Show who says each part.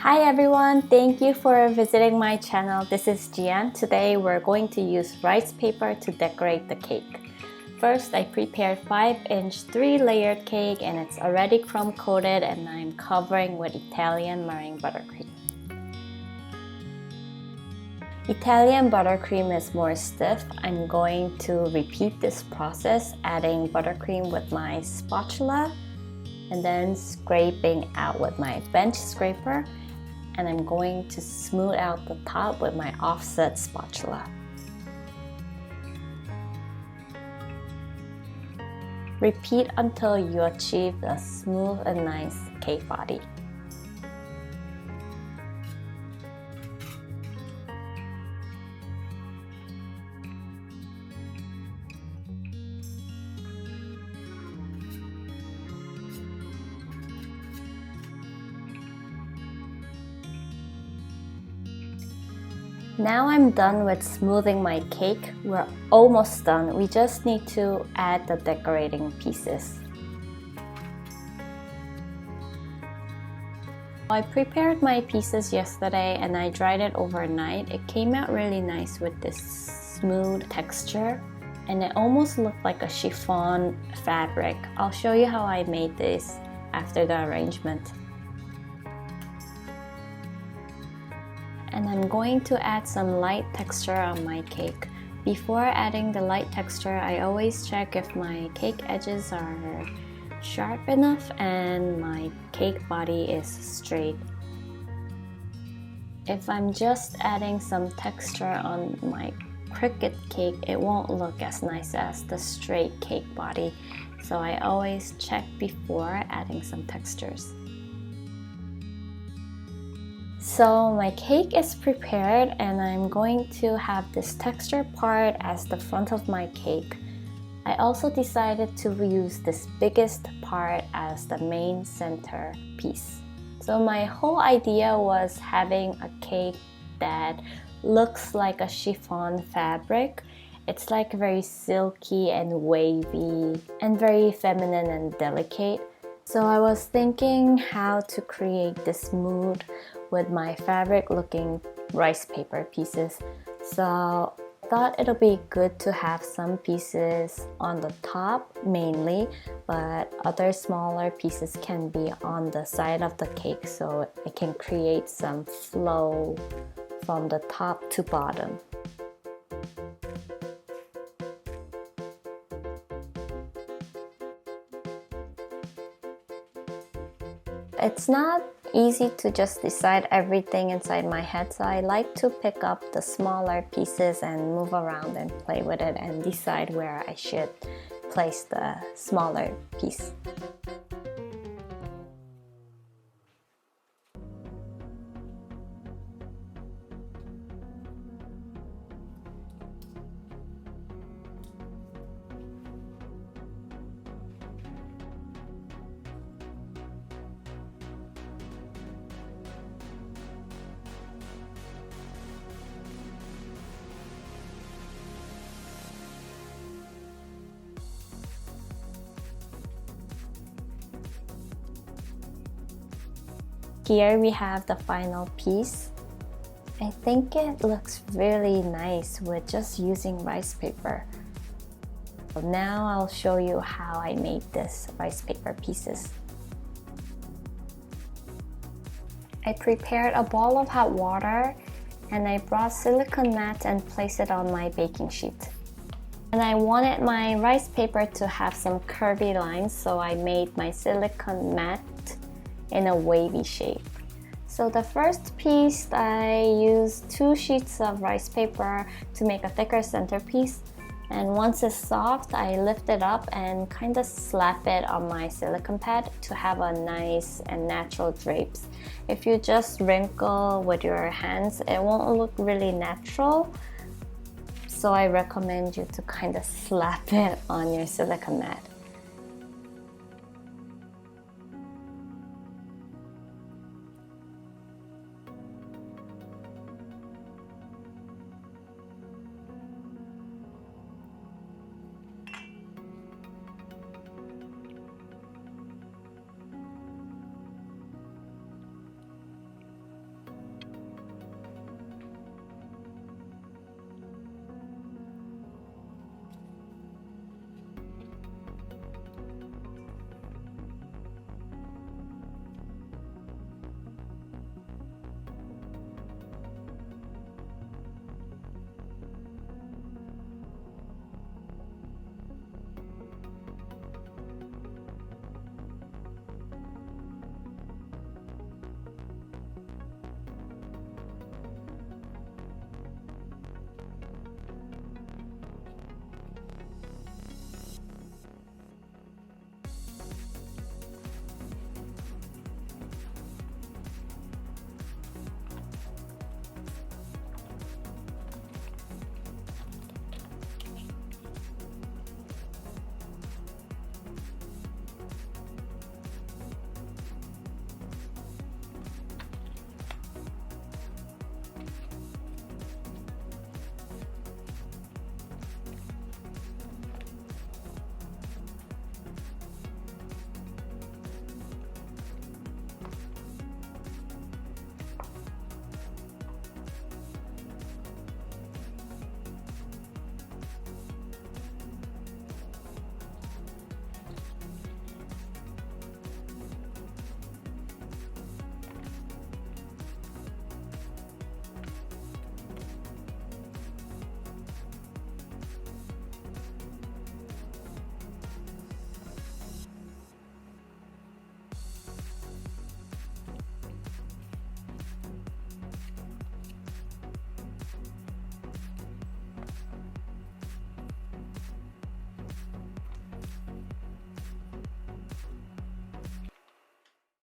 Speaker 1: Hi everyone, thank you for visiting my channel. This is Jian. Today we're going to use rice paper to decorate the cake. First, I prepared 5-inch 3-layered cake and it's already crumb coated and I'm covering with Italian meringue buttercream. Italian buttercream is more stiff. I'm going to repeat this process, adding buttercream with my spatula and then scraping out with my bench scraper. And I'm going to smooth out the top with my offset spatula. Repeat until you achieve a smooth and nice cake body. Now I'm done with smoothing my cake. We're almost done. We just need to add the decorating pieces. I prepared my pieces yesterday and I dried it overnight. It came out really nice with this smooth texture and it almost looked like a chiffon fabric. I'll show you how I made this after the arrangement. And I'm going to add some light texture on my cake. Before adding the light texture, I always check if my cake edges are sharp enough and my cake body is straight. If I'm just adding some texture on my crooked cake, it won't look as nice as the straight cake body. So I always check before adding some textures. So my cake is prepared and I'm going to have this texture part as the front of my cake. I also decided to use this biggest part as the main center piece. So my whole idea was having a cake that looks like a chiffon fabric. It's like very silky and wavy and very feminine and delicate. So I was thinking how to create this mood with my fabric looking rice paper pieces. So I thought it'll be good to have some pieces on the top mainly, but other smaller pieces can be on the side of the cake so it can create some flow from the top to bottom. It's not easy to just decide everything inside my head, so I like to pick up the smaller pieces and move around and play with it and decide where I should place the smaller piece. Here we have the final piece. I think it looks really nice with just using rice paper. Now I'll show you how I made this rice paper pieces. I prepared a bowl of hot water and I brought silicone mat and placed it on my baking sheet. And I wanted my rice paper to have some curvy lines, so I made my silicone mat in a wavy shape. So the first piece, I used 2 sheets of rice paper to make a thicker centerpiece. And once it's soft, I lift it up and kind of slap it on my silicone pad to have a nice and natural drapes. If you just wrinkle with your hands, it won't look really natural. So I recommend you to kind of slap it on your silicone mat.